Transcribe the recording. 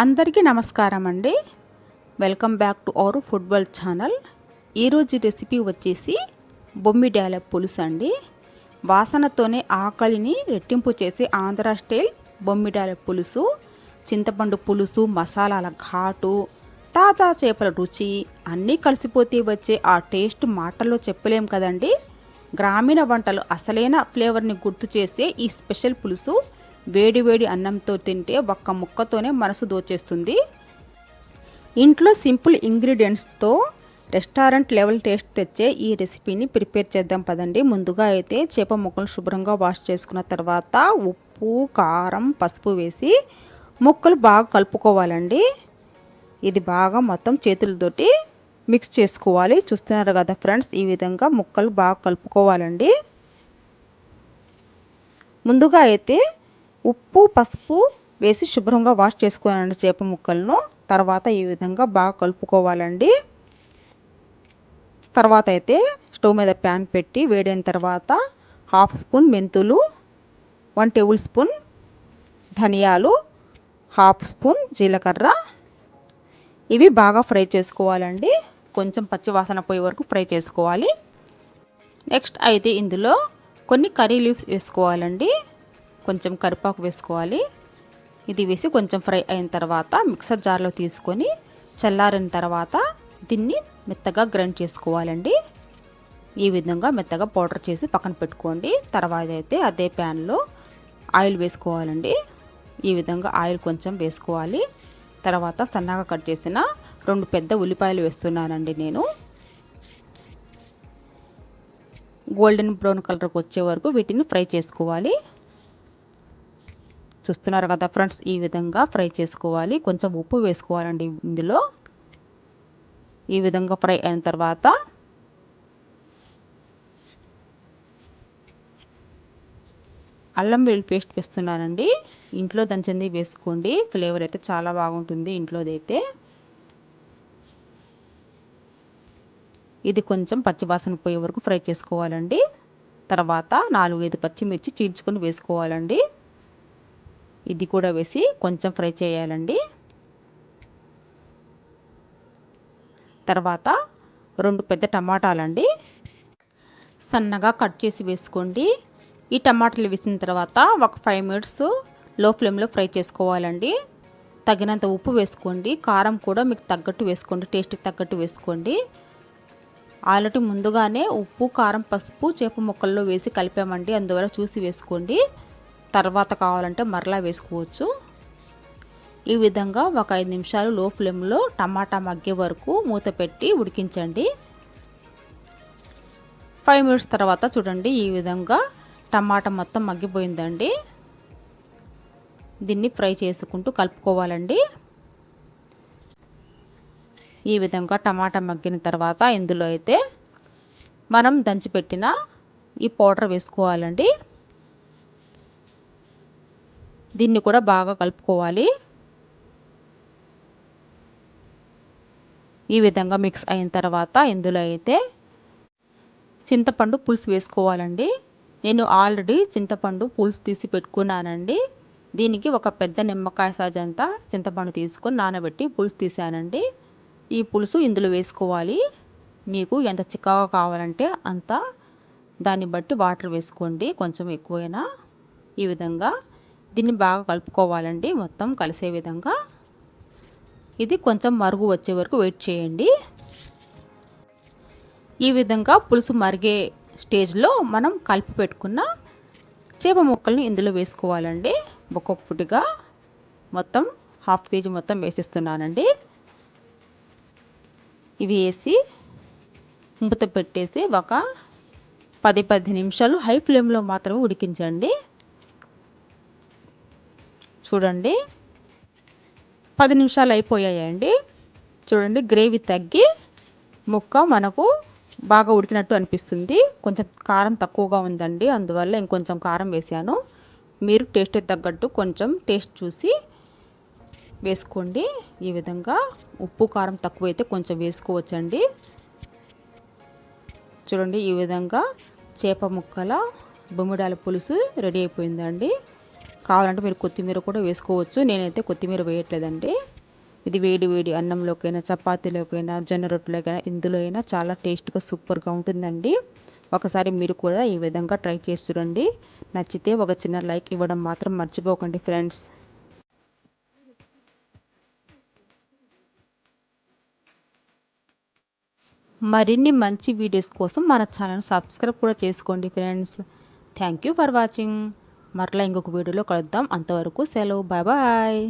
అందరికీ నమస్కారం అండి. Welcome back to our football channel. ఈరోజు రెసిపీ వచ్చేసి బొమ్మిడాల పులుసు అండి. వాసనతోనే ఆకలిని రెట్టింపు చేసే ఆంధ్ర స్టైల్ బొమ్మిడాల పులుసు. చింతపండు పులుసు, మసాలాల ఘాటు, తాజా చేపల రుచి అన్నీ కలిసిపోతే వచ్చే ఆ టేస్ట్ మాటల్లో చెప్పలేం కదండి. గ్రామీణ వంటలు అసలైన ఫ్లేవర్ని గుర్తు చేసే ఈ స్పెషల్ పులుసు వేడి అన్నంతో తింటే ఒక్క ముక్కతోనే మనసు దోచేస్తుంది. ఇంట్లో సింపుల్ ఇంగ్రీడియంట్స్తో రెస్టారెంట్ లెవెల్ టేస్ట్ తెచ్చే ఈ రెసిపీని ప్రిపేర్ చేద్దాం పదండి. ముందుగా అయితే చేప ముక్కలు శుభ్రంగా వాష్ చేసుకున్న తర్వాత ఉప్పు, కారం, పసుపు వేసి ముక్కలు బాగా కలుపుకోవాలండి. ఇది బాగా మొత్తం చేతులతోటి మిక్స్ చేసుకోవాలి. చూస్తున్నారు కదా ఫ్రెండ్స్, ఈ విధంగా ముక్కలు బాగా కలుపుకోవాలండి. ముందుగా అయితే ఉప్పు, పసుపు వేసి శుభ్రంగా వాష్ చేసుకోవాలండి చేప ముక్కలను. తర్వాత ఈ విధంగా బాగా కలుపుకోవాలండి. తర్వాత అయితే స్టవ్ మీద ప్యాన్ పెట్టి వేడైన తర్వాత 1/2 స్పూన్ మెంతులు, 1 టేబుల్ స్పూన్ ధనియాలు, 1/2 స్పూన్ జీలకర్ర ఇవి బాగా ఫ్రై చేసుకోవాలండి. కొంచెం పచ్చి వాసన పోయే వరకు ఫ్రై చేసుకోవాలి. నెక్స్ట్ అయితే ఇందులో కొన్ని కర్రీ లీవ్స్ వేసుకోవాలండి. కొంచెం కరివేపాకు వేసుకోవాలి. ఇది వేసి కొంచెం ఫ్రై అయిన తర్వాత మిక్సర్ జార్లో తీసుకొని చల్లారిన తర్వాత దీన్ని మెత్తగా గ్రైండ్ చేసుకోవాలండి. ఈ విధంగా మెత్తగా పౌడర్ చేసి పక్కన పెట్టుకోండి. తర్వాత అయితే అదే ప్యాన్లో ఆయిల్ వేసుకోవాలండి. ఈ విధంగా ఆయిల్ కొంచెం వేసుకోవాలి. తర్వాత సన్నగా కట్ చేసిన 2 పెద్ద ఉల్లిపాయలు వేస్తున్నానండి నేను. గోల్డెన్ బ్రౌన్ కలర్కి వచ్చే వరకు వీటిని ఫ్రై చేసుకోవాలి. చూస్తున్నారు కదా ఫ్రెండ్స్, ఈ విధంగా ఫ్రై చేసుకోవాలి. కొంచెం ఉప్పు వేసుకోవాలండి ఇందులో. ఈ విధంగా ఫ్రై అయిన తర్వాత అల్లం వెల్లుల్లి పేస్ట్ వేస్తున్నానండి. ఇంట్లో దంచింది వేసుకోండి, ఫ్లేవర్ అయితే చాలా బాగుంటుంది ఇంట్లోదైతే. ఇది కొంచెం పచ్చివాసన పోయే వరకు ఫ్రై చేసుకోవాలండి. తర్వాత 4-5 పచ్చిమిర్చి చీల్చుకొని వేసుకోవాలండి. ఇది కూడా వేసి కొంచెం ఫ్రై చేయాలండి. తర్వాత 2 పెద్ద టమాటాలండి సన్నగా కట్ చేసి వేసుకోండి. ఈ టమాటాలు వేసిన తర్వాత ఒక 5 మినిట్స్ లో ఫ్లేమ్లో ఫ్రై చేసుకోవాలండి. తగినంత ఉప్పు వేసుకోండి. కారం కూడా మీకు తగ్గట్టు వేసుకోండి, టేస్ట్కి తగ్గట్టు వేసుకోండి. ఆల్రెడీ ముందుగానే ఉప్పు, కారం, పసుపు చేప ముక్కల్లో వేసి కలిపామండి, అందువల్ల చూసి వేసుకోండి. తర్వాత కావాలంటే మరలా వేసుకోవచ్చు. ఈ విధంగా ఒక 5 నిమిషాలు లో ఫ్లేమ్లో టమాటా మగ్గే వరకు మూత పెట్టి ఉడికించండి. 5 మినిట్స్ తర్వాత చూడండి, ఈ విధంగా టమాటా మొత్తం మగ్గిపోయిందండి. దీన్ని ఫ్రై చేసుకుంటూ కలుపుకోవాలండి. ఈ విధంగా టమాటా మగ్గిన తర్వాత ఇందులో అయితే మనం దంచిపెట్టిన ఈ పౌడర్ వేసుకోవాలండి. దీన్ని కూడా బాగా కలుపుకోవాలి. ఈ విధంగా మిక్స్ అయిన తర్వాత ఇందులో అయితే చింతపండు పులుసు వేసుకోవాలండి. నేను ఆల్రెడీ చింతపండు పులుసు తీసి పెట్టుకున్నానండి. దీనికి ఒక పెద్ద నిమ్మకాయ సైజంతా చింతపండు తీసుకొని నానబెట్టి పులుసు తీసానండి. ఈ పులుసు ఇందులో వేసుకోవాలి. మీకు ఎంత చిక్కగా కావాలంటే అంత, దాన్ని బట్టి వాటర్ వేసుకోండి, కొంచెం ఎక్కువైనా. ఈ విధంగా దీన్ని బాగా కలుపుకోవాలండి, మొత్తం కలిసే విధంగా. ఇది కొంచెం మరుగు వచ్చే వరకు వెయిట్ చేయండి. ఈ విధంగా పులుసు మరిగే స్టేజ్లో మనం కలిపి పెట్టుకున్న చేప ముక్కల్ని ఇందులో వేసుకోవాలండి. ఒక్కొక్కటిగా మొత్తం 1/2 కేజీ మొత్తం వేసిస్తున్నానండి. ఇవి వేసి మూత పెట్టేసి ఒక 10 నిమిషాలు హై ఫ్లేమ్లో మాత్రమే ఉడికించండి. చూడండి, 10 నిమిషాలు అయిపోయాయండి. చూడండి, గ్రేవీ తగ్గి ముక్క మనకు బాగా ఉడికినట్టు అనిపిస్తుంది. కొంచెం కారం తక్కువగా ఉందండి, అందువల్ల ఇంకొంచెం కారం వేసాను. మీరు టేస్ట్ తగ్గట్టు కొంచెం టేస్ట్ చూసి వేసుకోండి. ఈ విధంగా ఉప్పు, కారం తక్కువైతే కొంచెం వేసుకోవచ్చండి. చూడండి, ఈ విధంగా చేప ముక్కల బొమ్మిడాల పులుసు రెడీ అయిపోయిందండి. కావాలంటే మీరు కొత్తిమీర కూడా వేసుకోవచ్చు. నేనైతే కొత్తిమీర వేయట్లేదండి. ఇది వేడి వేడి అన్నంలోకైనా, చపాతీలోకైనా, జొన్న రొట్టెలోకైనా ఇందులో అయినా చాలా టేస్ట్గా సూపర్గా ఉంటుందండి. ఒకసారి మీరు కూడా ఈ విధంగా ట్రై చేసి చూడండి. నచ్చితే ఒక చిన్న లైక్ ఇవ్వడం మాత్రం మర్చిపోకండి ఫ్రెండ్స్. మరిన్ని మంచి వీడియోస్ కోసం మన ఛానల్ సబ్స్క్రైబ్ కూడా చేసుకోండి friends. Thank you for watching. మరలా ఇంకొక వీడియోలో కలుద్దాం. అంతవరకు సెలవు. Bye bye.